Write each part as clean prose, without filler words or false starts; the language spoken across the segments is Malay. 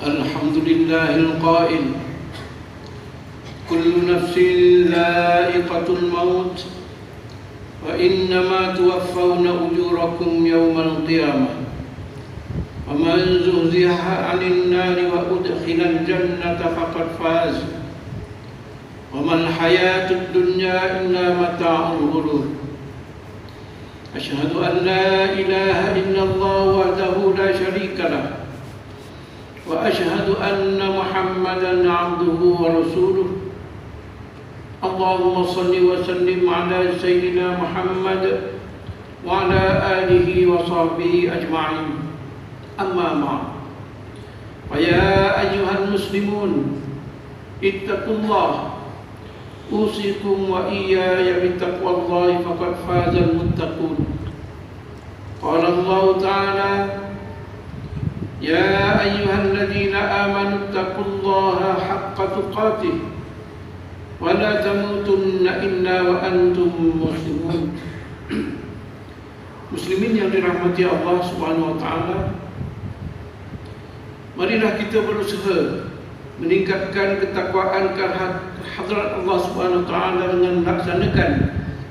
الحمد لله القائل كل نفس ذائقة الموت وإنما توفون أجوركم يوم القيامة ومن زحزح عن النار وأدخل الجنة فقد فاز وما الحياة الدنيا إلا متاع الغرور. أشهد أن لا إله إلا الله وحده لا شريك له وأشهد أن محمدا عبده ورسوله. اللهم صل وسلم على سيدنا محمد وعلى آله وصحبه أجمعين. أما بعد، فيا أيها المسلمون اتقوا الله، أوصيكم وإياي بتقوى الله فقد فاز المتقون. قال الله تعالى: يا أيها الذين آمنوا اتقوا الله حق تقاته ولا تموتن إلا وأنتم مسلمون. Muslimin yang dirahmati Allah Subhanahu wa taala, marilah kita berusaha meningkatkan ketakwaan ke hadrat Allah Subhanahu wa taala dengan melaksanakan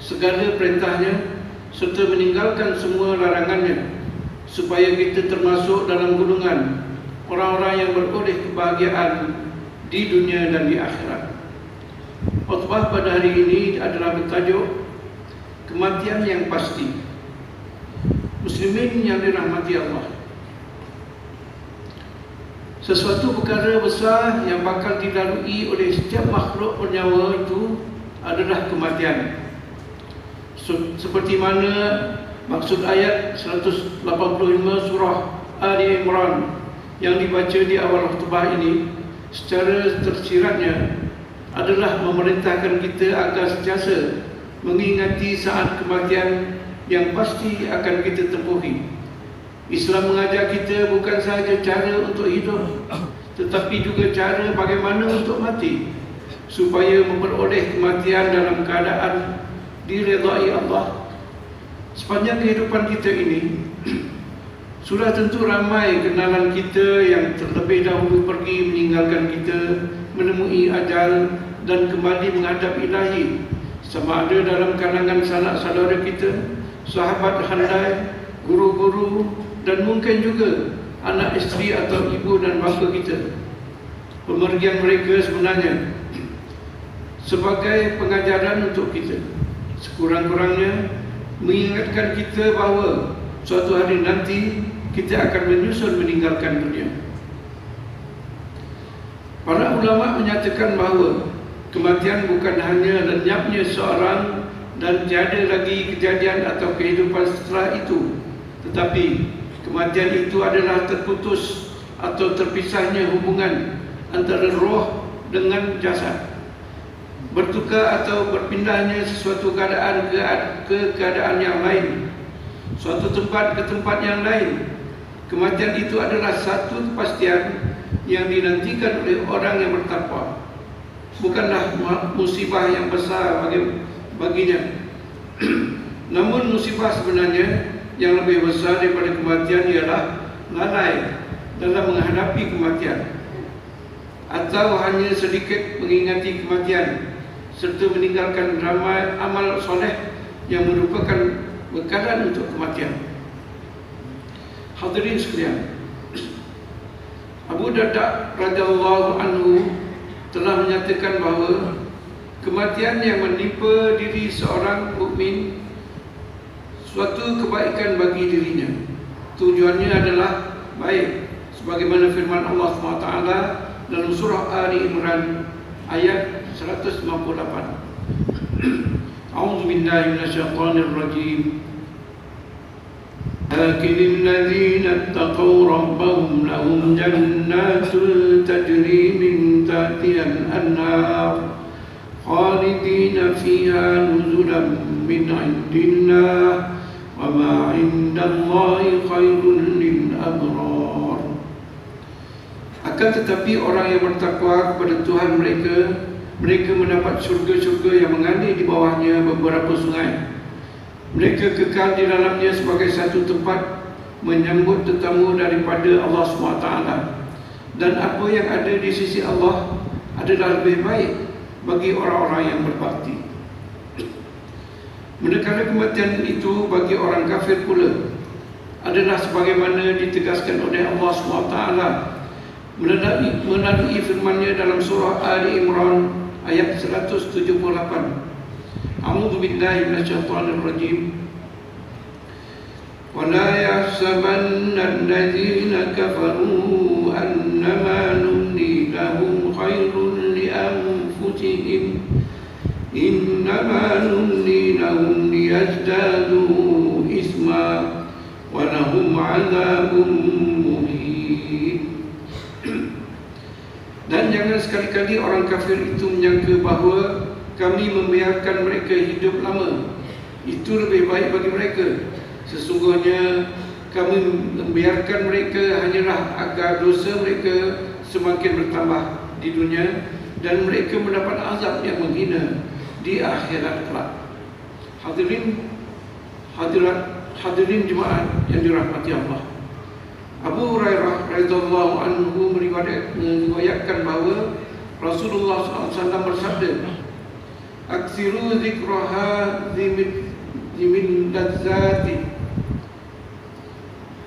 segala perintahnya serta meninggalkan semua larangannya, supaya kita termasuk dalam golongan orang-orang yang beroleh kebahagiaan di dunia dan di akhirat. Khutbah pada hari ini adalah bertajuk kematian yang pasti. Muslimin yang dirahmati Allah, sesuatu perkara besar yang bakal dilalui oleh setiap makhluk bernyawa itu adalah kematian. Seperti mana maksud ayat 185 surah Ali Imran yang dibaca di awal khutbah ini, secara tersiratnya adalah memerintahkan kita agar sentiasa mengingati saat kematian yang pasti akan kita tempuhi. Islam mengajar kita bukan sahaja cara untuk hidup, tetapi juga cara bagaimana untuk mati, supaya memperoleh kematian dalam keadaan diredai Allah. Sepanjang kehidupan kita ini, sudah tentu ramai kenalan kita yang terlebih dahulu pergi meninggalkan kita, menemui ajal dan kembali menghadap Ilahi, sama ada dalam kalangan sanak saudara kita, sahabat handai, guru-guru, dan mungkin juga anak isteri atau ibu dan bapa kita. Pemergian mereka sebenarnya sebagai pengajaran untuk kita, sekurang-kurangnya mengingatkan kita bahawa suatu hari nanti kita akan menyusul meninggalkan dunia. Para ulama menyatakan bahawa kematian bukan hanya lenyapnya seorang dan tiada lagi kejadian atau kehidupan setelah itu, tetapi kematian itu adalah terputus atau terpisahnya hubungan antara roh dengan jasad, bertukar atau berpindahnya sesuatu keadaan ke keadaan yang lain, suatu tempat ke tempat yang lain. Kematian itu adalah satu kepastian yang dinantikan oleh orang yang bertakwa, bukanlah musibah yang besar baginya. Namun musibah sebenarnya yang lebih besar daripada kematian ialah lalai dalam menghadapi kematian, atau hanya sedikit mengingati kematian serta meninggalkan ramai amal soleh yang merupakan bekalan untuk kematian. Hadirin sekalian, Abu Darda radhiyallahu anhu telah menyatakan bahawa kematian yang menimpa diri seorang mukmin suatu kebaikan bagi dirinya. Tujuannya adalah baik, sebagaimana firman Allah SWT dalam surah Ali Imran ayat 158. A'udzu billahi minasyaitonir rajim. Lakin alladzina taqaw rabbahum lahum jannatun tajri min tahtiha al-anhar khalidina fiha nuzulan min 'indillah wa ma 'indallahi khairun lil abrar. Akan tetapi orang yang bertakwa kepada Tuhan mereka mendapat syurga-syurga yang mengalir di bawahnya beberapa sungai. Mereka kekal di dalamnya sebagai satu tempat menyambut tetamu daripada Allah SWT. dan apa yang ada di sisi Allah adalah lebih baik bagi orang-orang yang berbakti. Manakala kematian itu bagi orang kafir pula adalah sebagaimana ditegaskan oleh Allah SWT melalui firman-Nya dalam surah Ali Imran ayat 178. A'udzu billahi minasyaitonir rajim. Wa la yahsabanna alladziina kafaru annama numli lahum khairun li anfusihim innama numli lahum liyazdadu isma wa lahum 'adzabun muhin. Dan jangan sekali-kali orang kafir itu menyangka bahawa kami membiarkan mereka hidup lama. Itu lebih baik bagi mereka. Sesungguhnya kami membiarkan mereka hanyalah agar dosa mereka semakin bertambah di dunia dan mereka mendapat azab yang menghina di akhirat kelak. Hadirin jemaah yang dirahmati Allah. Abu Hurairah radhiyallahu anhu meriwayatkan bahawa Rasulullah SAW bersabda, "Aksiru zikraha zimin ladzati."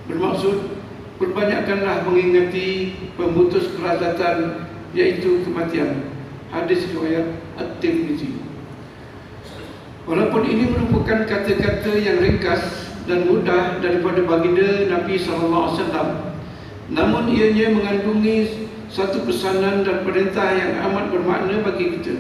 Bermaksud, perbanyakkanlah mengingati pemutus kelazatan, yaitu kematian. Hadis riwayat At-Tirmizi. Walaupun ini merupakan kata-kata yang ringkas dan mudah daripada baginda Nabi SAW, namun ianya mengandungi satu pesanan dan perintah yang amat bermakna bagi kita.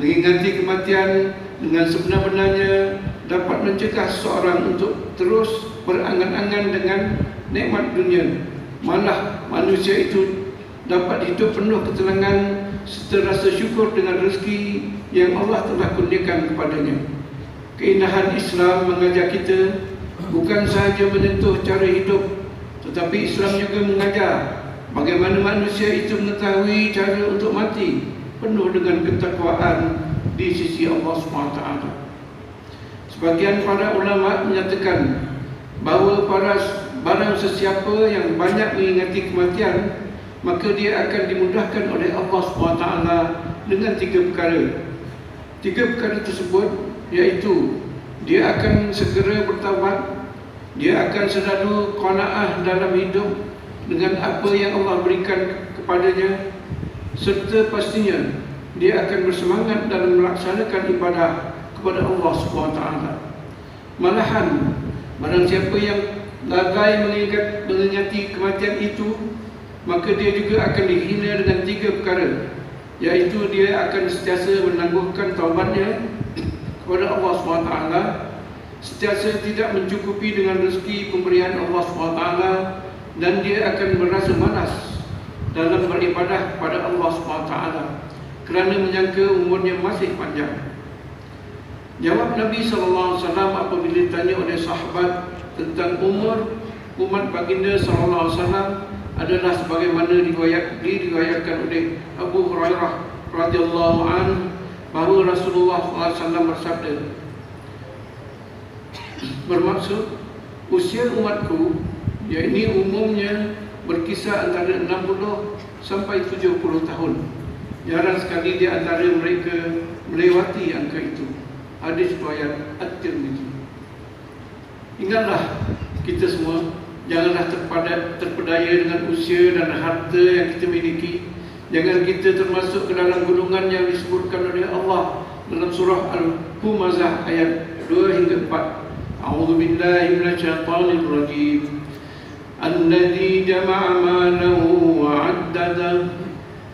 Mengingati kematian dengan sebenar-benarnya dapat mencegah seseorang untuk terus berangan-angan dengan nikmat dunia. Malah manusia itu dapat hidup penuh ketenangan serta rasa syukur dengan rezeki yang Allah telah kurniakan kepadanya. Keindahan Islam mengajak kita bukan sahaja menyentuh cara hidup, tetapi Islam juga mengajar bagaimana manusia itu mengetahui cara untuk mati penuh dengan ketakwaan di sisi Allah SWT. Sebagian para ulama menyatakan bahawa barang sesiapa yang banyak mengingati kematian, maka dia akan dimudahkan oleh Allah SWT dengan 3 perkara. 3 perkara tersebut iaitu dia akan segera bertaubat, dia akan selalu qanaah dalam hidup dengan apa yang Allah berikan kepadanya, serta pastinya dia akan bersemangat dalam melaksanakan ibadah kepada Allah SWT. Malahan barang siapa yang lalai mengingati kematian itu, maka dia juga akan dihina dengan 3 perkara, iaitu dia akan sentiasa menangguhkan taubatnya kepada Allah SWT, sentiasa tidak mencukupi dengan rezeki pemberian Allah SWT, dan dia akan merasa malas dalam beribadah kepada Allah SWT kerana menyangka umurnya masih panjang. Jawab Nabi SAW apabila ditanya oleh sahabat tentang umur umat baginda SAW adalah sebagaimana diriwayatkan oleh Abu Hurairah radhiyallahu anhu bahawa Rasulullah SAW bersabda, bermaksud usia umatku, yakni umumnya berkisar antara 60 sampai 70 tahun. Jarang sekali di antara mereka melewati angka itu. Hadis riwayat At-Tirmizi. Ingatlah kita semua, janganlah terpedaya dengan usia dan harta yang kita miliki. Jangan kita termasuk ke dalam golongan yang disebutkan oleh Allah dalam surah Al-Humazah ayat 2 hingga 4. A'udzu billahi minasyaitonir rajim. Alladzi jama'a malahu wa 'addada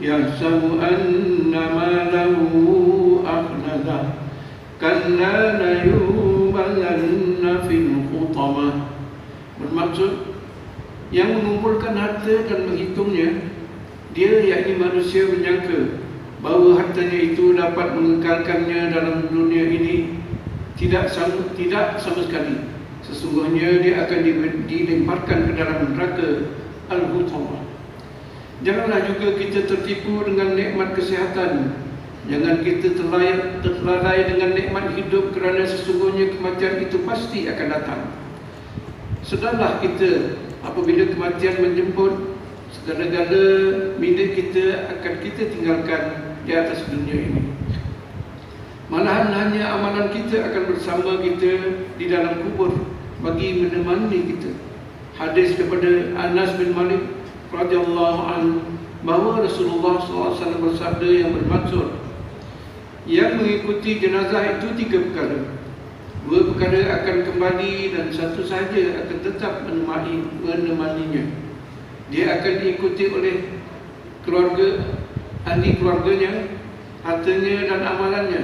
yahsabu anna malahu akhlada kalla la yubalanna fil hutamah. Bermaksud, yang mengumpulkan harta dan menghitungnya, dia yakni manusia menyangka bahawa hartanya itu dapat mengekalkannya dalam dunia ini. Tidak sama sekali. Sesungguhnya dia akan dilemparkan ke dalam neraka Al-Hutamah. Janganlah juga kita tertipu dengan nikmat kesihatan. Jangan kita terlalai dengan nikmat hidup, kerana sesungguhnya kematian itu pasti akan datang. Sedarlah kita apabila kematian menjemput, segala-gala milik kita akan kita tinggalkan di atas dunia ini. Malahan hanya amalan kita akan bersama kita di dalam kubur bagi menemani kita. Hadis daripada Anas bin Malik radhiyallahu anhu bahawa Rasulullah SAW bersabda yang bermaksud, yang mengikuti jenazah itu 3 perkara. 2 perkara akan kembali dan 1 sahaja akan tetap menemaninya. Dia akan diikuti oleh keluarga, ahli keluarganya, hartanya dan amalannya.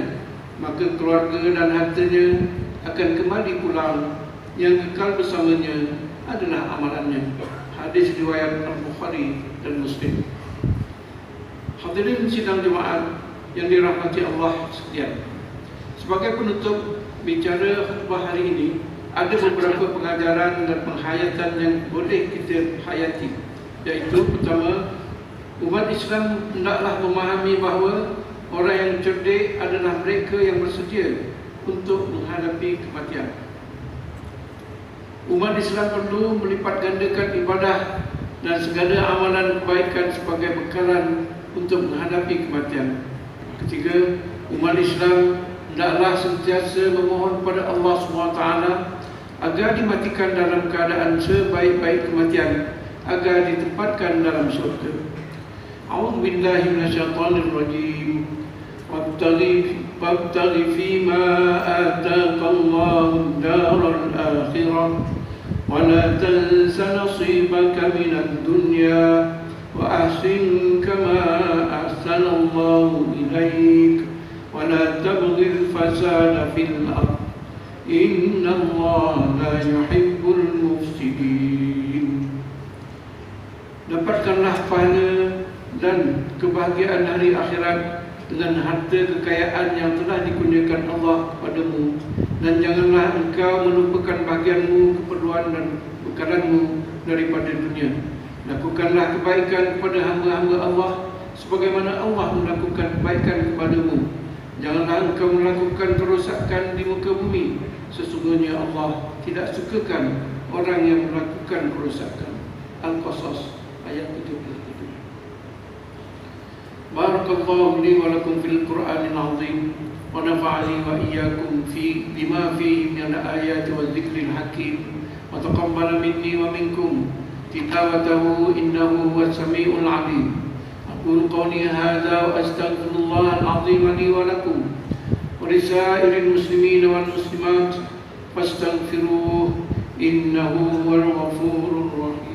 Maka keluarga dan hartanya akan kembali pulang. Yang kekal bersamanya adalah amalannya. Hadis riwayat Al-Bukhari dan Muslim. Hadirin sidang jemaat yang dirahmati Allah sekalian, sebagai penutup bicara khutbah hari ini, ada beberapa pengajaran dan penghayatan yang boleh kita hayati. Iaitu pertama, umat Islam hendaklah memahami bahawa orang yang cerdik adalah mereka yang bersedia untuk menghadapi kematian. Umat Islam perlu melipat gandakan ibadah dan segala amalan kebaikan sebagai bekalan untuk menghadapi kematian. Ketiga, umat Islam hendaklah sentiasa memohon kepada Allah SWT agar dimatikan dalam keadaan sebaik-baik kematian, agar ditempatkan dalam syurga. A'udzubillahi minasyaitonirrajim. Wabtaghi fima ataka Allahu daral akhirah wa la tansa nasibaka minad dunya wa ahsin kama ahsana Allahu ilaik wa la tabghil fasada fil ardh inna Allah la yuhibbul mufsidin. Dapatkanlah pahala dan kebahagiaan hari akhirat dengan harta kekayaan yang telah dikurniakan Allah padamu, dan janganlah engkau melupakan bahagianmu, keperluan dan bekalanmu daripada dunia. Lakukanlah kebaikan kepada hamba-hamba Allah sebagaimana Allah melakukan kebaikan kepadamu. Janganlah engkau melakukan kerosakan di muka bumi. Sesungguhnya Allah tidak sukakan orang yang melakukan kerosakan. Al-Qasas ayat 37. Barakallahu li wa lakum fil Qur'anil azim wa nafa'ani wa iyyakum bima fihi min al-ayati wa dhikril hakim wa taqabbala minni wa minkum tilawatahu innahu huwas samiul alim. Aqulu qawli hadza wa astaghfirullah al-azim li wa lakum wa lisairil muslimin wal muslimat fastaghfiruhu innahu huwal ghafurur rahim.